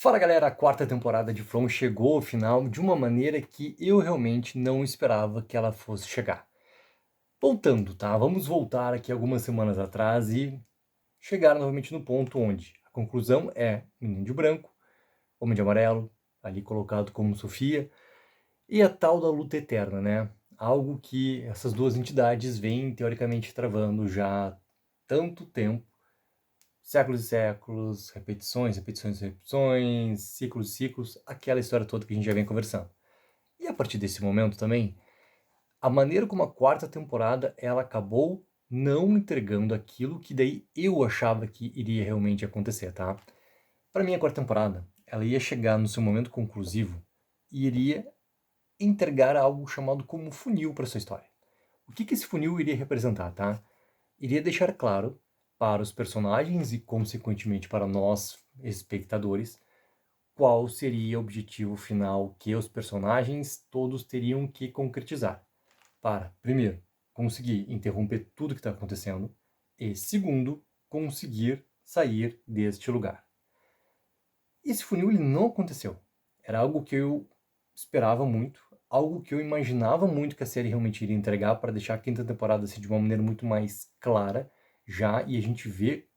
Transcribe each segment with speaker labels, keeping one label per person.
Speaker 1: Fala galera, a quarta temporada de From chegou ao final de uma maneira que eu realmente não esperava que ela fosse chegar. Voltando, tá? Vamos voltar aqui algumas semanas atrás e chegar novamente no ponto onde a conclusão é Menino de Branco, Homem de Amarelo, ali colocado como Sofia, e a tal da luta eterna, né? Algo que essas duas entidades vêm teoricamente travando já há tanto tempo, séculos e séculos, repetições, repetições, repetições, ciclos e ciclos, aquela história toda que a gente já vem conversando. E a partir desse momento também, a maneira como a quarta temporada ela acabou não entregando aquilo que daí eu achava que iria realmente acontecer, tá? Para mim a quarta temporada, ela ia chegar no seu momento conclusivo e iria entregar algo chamado como funil para sua história. O que esse funil iria representar, tá? Iria deixar claro para os personagens e, consequentemente, para nós, espectadores, qual seria o objetivo final que os personagens todos teriam que concretizar. Para, primeiro, conseguir interromper tudo que está acontecendo e, segundo, conseguir sair deste lugar. Esse funil ele não aconteceu. Era algo que eu esperava muito, algo que eu imaginava muito que a série realmente iria entregar para deixar a quinta temporada assim, de uma maneira muito mais clara já, e a gente vê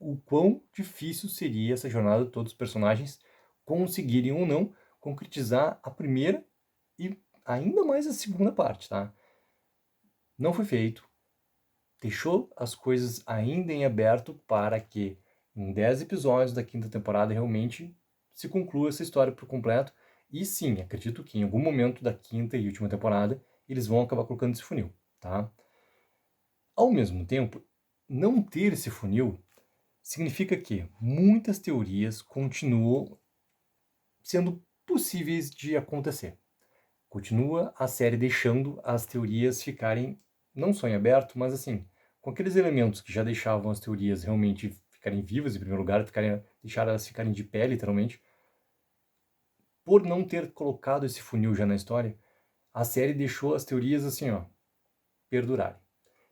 Speaker 1: o quão difícil seria essa jornada de todos os personagens conseguirem ou não concretizar a primeira e ainda mais a segunda parte, tá? Não foi feito, deixou as coisas ainda em aberto para que em 10 episódios da quinta temporada realmente se conclua essa história por completo. E sim, acredito que em algum momento da quinta e última temporada eles vão acabar colocando esse funil, tá? Ao mesmo tempo, não ter esse funil significa que muitas teorias continuam sendo possíveis de acontecer. Continua a série deixando as teorias ficarem não só em aberto, mas assim, com aqueles elementos que já deixavam as teorias realmente ficarem vivas em primeiro lugar, deixar elas ficarem de pé, literalmente. Por não ter colocado esse funil já na história, a série deixou as teorias assim, ó, perdurarem.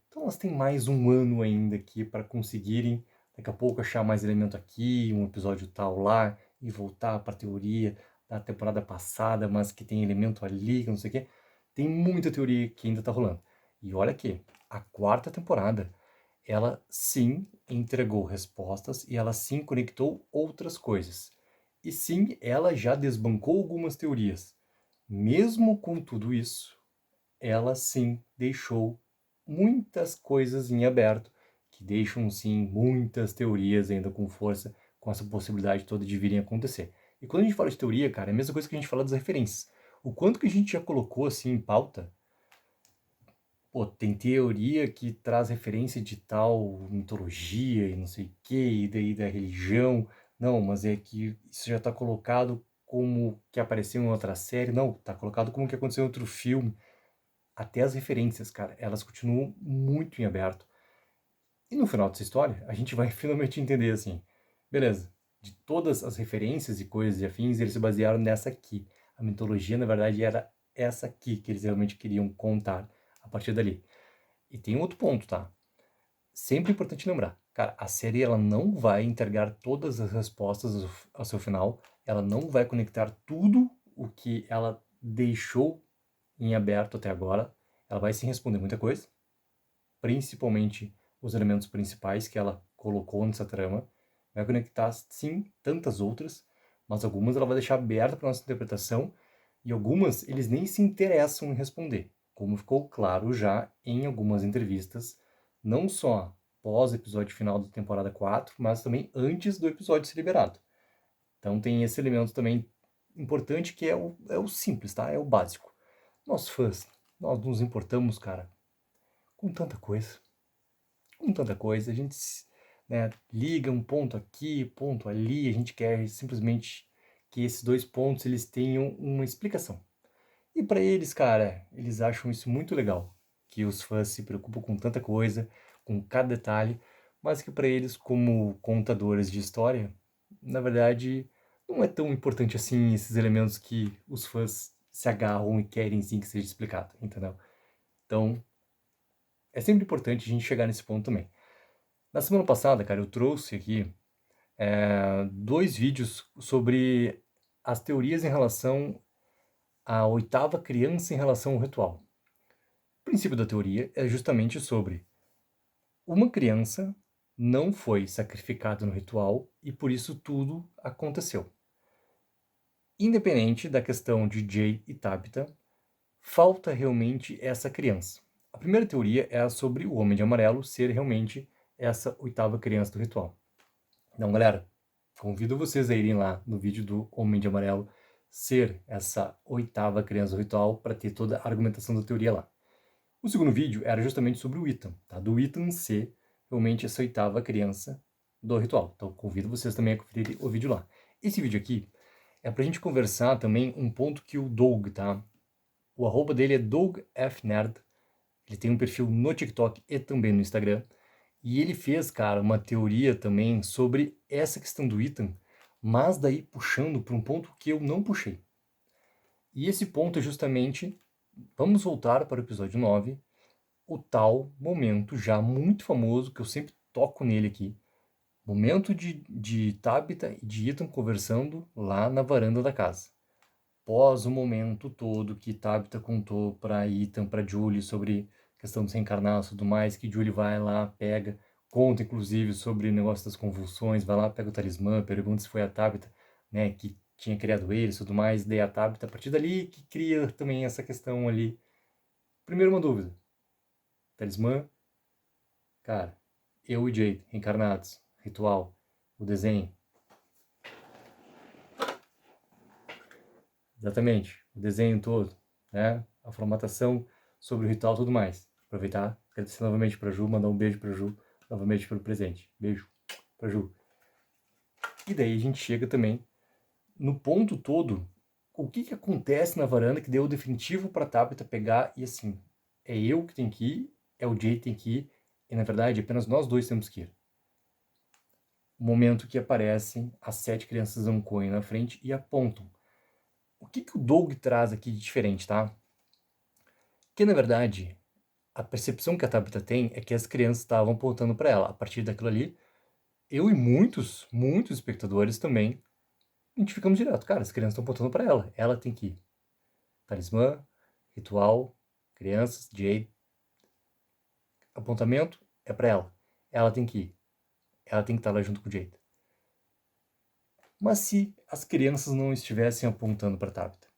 Speaker 1: Então elas têm mais um ano ainda aqui para conseguirem, daqui a pouco, achar mais elemento aqui, um episódio tal lá, e voltar para a teoria da temporada passada, mas que tem elemento ali, que não sei o quê. Tem muita teoria que ainda está rolando. E olha aqui, a quarta temporada, ela sim entregou respostas e ela sim conectou outras coisas. E sim, ela já desbancou algumas teorias. Mesmo com tudo isso, ela sim deixou muitas coisas em aberto, que deixam sim muitas teorias ainda com força, com essa possibilidade toda de virem a acontecer. E quando a gente fala de teoria, cara, é a mesma coisa que a gente fala das referências. O quanto que a gente já colocou assim em pauta, pô, tem teoria que traz referência de tal mitologia e não sei o que, e daí da religião. Não, mas é que isso já está colocado como que apareceu em outra série. Não, está colocado como que aconteceu em outro filme. Até as referências, cara, elas continuam muito em aberto. E no final dessa história, a gente vai finalmente entender assim, beleza, de todas as referências e coisas e afins, eles se basearam nessa aqui. A mitologia, na verdade, era essa aqui que eles realmente queriam contar a partir dali. E tem um outro ponto, tá? Sempre importante lembrar, cara, a série ela não vai entregar todas as respostas ao seu final, ela não vai conectar tudo o que ela deixou em aberto até agora, ela vai sim responder muita coisa, principalmente os elementos principais que ela colocou nessa trama, vai conectar sim tantas outras, mas algumas ela vai deixar aberta para nossa interpretação e algumas eles nem se interessam em responder, como ficou claro já em algumas entrevistas, não só pós episódio final da temporada 4, mas também antes do episódio ser liberado. Então tem esse elemento também importante que é o simples, tá? É o básico. Nós fãs, nós nos importamos, cara, com tanta coisa. Com tanta coisa. A gente, né, liga um ponto aqui, ponto ali. A gente quer simplesmente que esses dois pontos eles tenham uma explicação. E para eles, cara, eles acham isso muito legal. Que os fãs se preocupam com tanta coisa, com cada detalhe, mas que para eles, como contadores de história, na verdade, não é tão importante assim esses elementos que os fãs se agarram e querem sim que seja explicado, entendeu? Então, é sempre importante a gente chegar nesse ponto também. Na semana passada, cara, eu trouxe aqui 2 vídeos sobre as teorias em relação à oitava criança em relação ao ritual. O princípio da teoria é justamente sobre uma criança não foi sacrificada no ritual e por isso tudo aconteceu. Independente da questão de Jay e Tabitha, falta realmente essa criança. A primeira teoria é a sobre o Homem de Amarelo ser realmente essa oitava criança do ritual. Então, galera, convido vocês a irem lá no vídeo do Homem de Amarelo ser essa oitava criança do ritual para ter toda a argumentação da teoria lá. O segundo vídeo era justamente sobre o Ethan, tá? Do Ethan ser realmente essa oitava criança do ritual. Então, convido vocês também a conferir o vídeo lá. Esse vídeo aqui é pra gente conversar também um ponto que o Doug, tá? O arroba dele é DougFNerd. Ele tem um perfil no TikTok e também no Instagram. E ele fez, cara, uma teoria também sobre essa questão do Ethan, mas daí puxando para um ponto que eu não puxei. E esse ponto é justamente, vamos voltar para o episódio 9, o tal momento já muito famoso, que eu sempre toco nele aqui, momento de Tabitha e de Ethan conversando lá na varanda da casa. Após o momento todo que Tabitha contou para Ethan, para Julie, sobre questão dos reencarnados e tudo mais, que Julie vai lá, pega, conta inclusive sobre o negócio das convulsões, vai lá, pega o talismã, pergunta se foi a Tabitha, né, que tinha criado eles e tudo mais, daí a Tabitha, a partir dali, que cria também essa questão ali. Primeiro uma dúvida, talismã, cara, eu e Jade, reencarnados, ritual, o desenho. Exatamente, o desenho todo, né? A formatação sobre o ritual e tudo mais. Aproveitar, agradecer novamente para Ju, mandar um beijo para Ju, novamente pelo presente. Beijo para Ju. E daí a gente chega também no ponto todo, o que acontece na varanda que deu o definitivo para Tabitha pegar e assim, é eu que tenho que ir, é o Jay que tem que ir, e na verdade apenas nós dois temos que ir. O momento que aparecem as 7 crianças Ancoin na frente e apontam. O que o Doug traz aqui de diferente, tá? Que na verdade, a percepção que a Tabitha tem é que as crianças estavam apontando para ela. A partir daquilo ali, eu e muitos espectadores também identificamos direto. Cara, as crianças estão apontando para ela. Ela tem que ir. Talismã, ritual, crianças, Jade. Apontamento é para ela. Ela tem que ir. Ela tem que estar lá junto com o Jade. Mas se as crianças não estivessem apontando para Tabitha?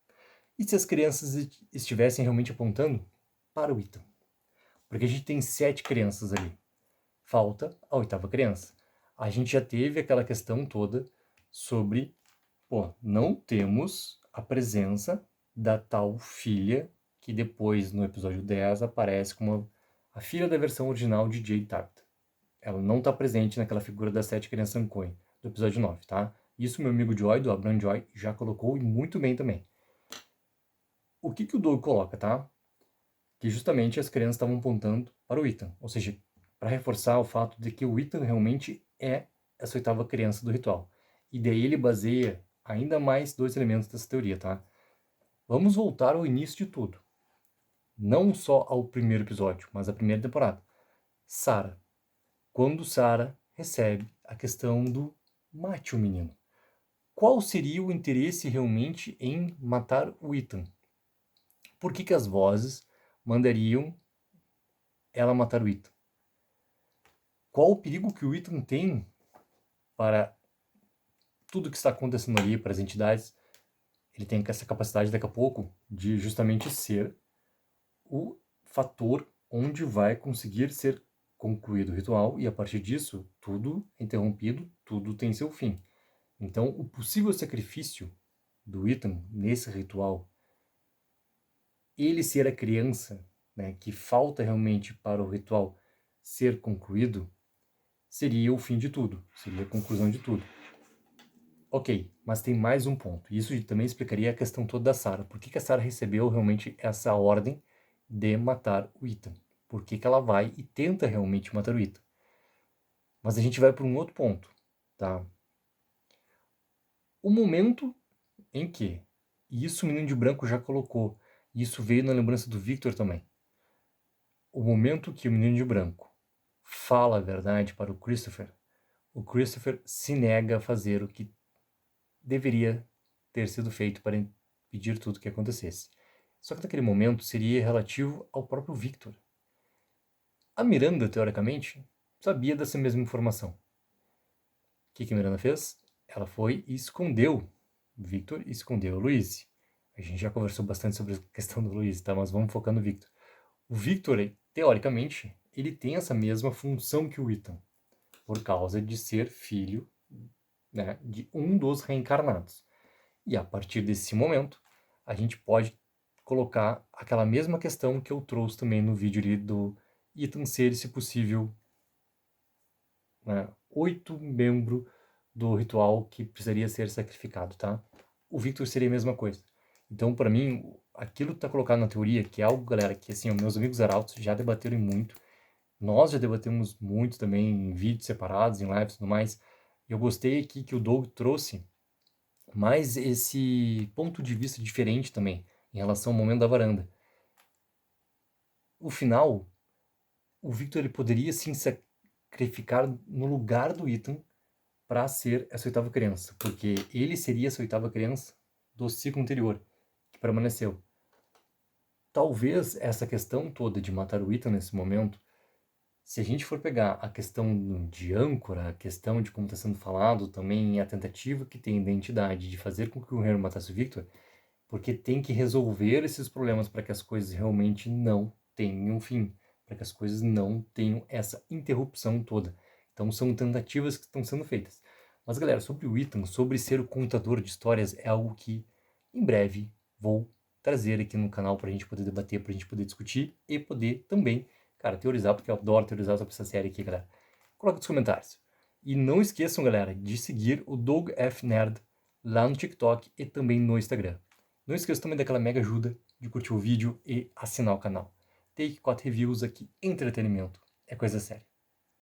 Speaker 1: E se as crianças estivessem realmente apontando para o Ethan? Porque a gente tem 7 crianças ali. Falta a 8ª criança. A gente já teve aquela questão toda sobre, pô, não temos a presença da tal filha que depois, no episódio 10, aparece como a filha da versão original de Jade Tabitha. Ela não está presente naquela figura das 7 crianças Ancoin, do episódio 9, tá? Isso meu amigo Joy, do Abraham Joy, já colocou e muito bem também. O que o Doug coloca, tá? Que justamente as crianças estavam apontando para o Ethan, ou seja, para reforçar o fato de que o Ethan realmente é essa 8ª criança do ritual. E daí ele baseia ainda mais 2 elementos dessa teoria, tá? Vamos voltar ao início de tudo. Não só ao primeiro episódio, mas à primeira temporada. Sarah. Quando Sarah recebe a questão do mate o menino. Qual seria o interesse realmente em matar o Ethan? Por que as vozes mandariam ela matar o Ethan? Qual o perigo que o Ethan tem para tudo que está acontecendo ali, para as entidades? Ele tem essa capacidade daqui a pouco de justamente ser o fator onde vai conseguir ser concluído o ritual e a partir disso tudo é interrompido, tudo tem seu fim. Então o possível sacrifício do Ethan nesse ritual, ele ser a criança, né, que falta realmente para o ritual ser concluído, seria o fim de tudo, seria a conclusão de tudo. Ok, mas tem mais um ponto. Isso também explicaria a questão toda da Sarah. Por que a Sarah recebeu realmente essa ordem de matar o Ethan? Por que ela vai e tenta realmente matar o Ethan? Mas a gente vai para um outro ponto, tá? O momento em que, e isso o Menino de Branco já colocou, e isso veio na lembrança do Victor também. O momento que o Menino de Branco fala a verdade para o Christopher, o Christopher se nega a fazer o que deveria ter sido feito para impedir tudo que acontecesse. Só que naquele momento seria relativo ao próprio Victor. A Miranda, teoricamente, sabia dessa mesma informação. O que a Miranda fez? Ela foi e escondeu Victor e escondeu a Louise. A gente já conversou bastante sobre a questão do Louise, tá? Mas vamos focar no Victor. O Victor, teoricamente, ele tem essa mesma função que o Ethan, por causa de ser filho, né, de um dos reencarnados. E a partir desse momento, a gente pode colocar aquela mesma questão que eu trouxe também no vídeo ali do Ethan ser, se possível, né, 8 membro do ritual que precisaria ser sacrificado, tá? O Victor seria a mesma coisa. Então, para mim, aquilo que tá colocado na teoria, que é algo, galera, que assim, meus amigos arautos já debateram muito, nós já debatemos muito também em vídeos separados, em lives e tudo mais. Eu gostei aqui que o Doug trouxe mais esse ponto de vista diferente também, em relação ao momento da varanda. O final, o Victor ele poderia sim sacrificar no lugar do Ethan para ser essa oitava criança, porque ele seria essa oitava criança do ciclo anterior, que permaneceu. Talvez essa questão toda de matar o Ethan nesse momento, se a gente for pegar a questão de âncora, a questão de como está sendo falado, também a tentativa que tem da entidade de fazer com que o Henry matasse o Victor, porque tem que resolver esses problemas para que as coisas realmente não tenham fim, para que as coisas não tenham essa interrupção toda. Então são tentativas que estão sendo feitas. Mas galera, sobre o Ethan, sobre ser o contador de histórias, é algo que em breve vou trazer aqui no canal para a gente poder debater, para a gente poder discutir e poder também, cara, teorizar, porque eu adoro teorizar sobre essa série aqui, galera. Coloca nos comentários. E não esqueçam, galera, de seguir o Doug F. Nerd lá no TikTok e também no Instagram. Não esqueça também daquela mega ajuda de curtir o vídeo e assinar o canal. Take 4 Reviews aqui, entretenimento é coisa séria.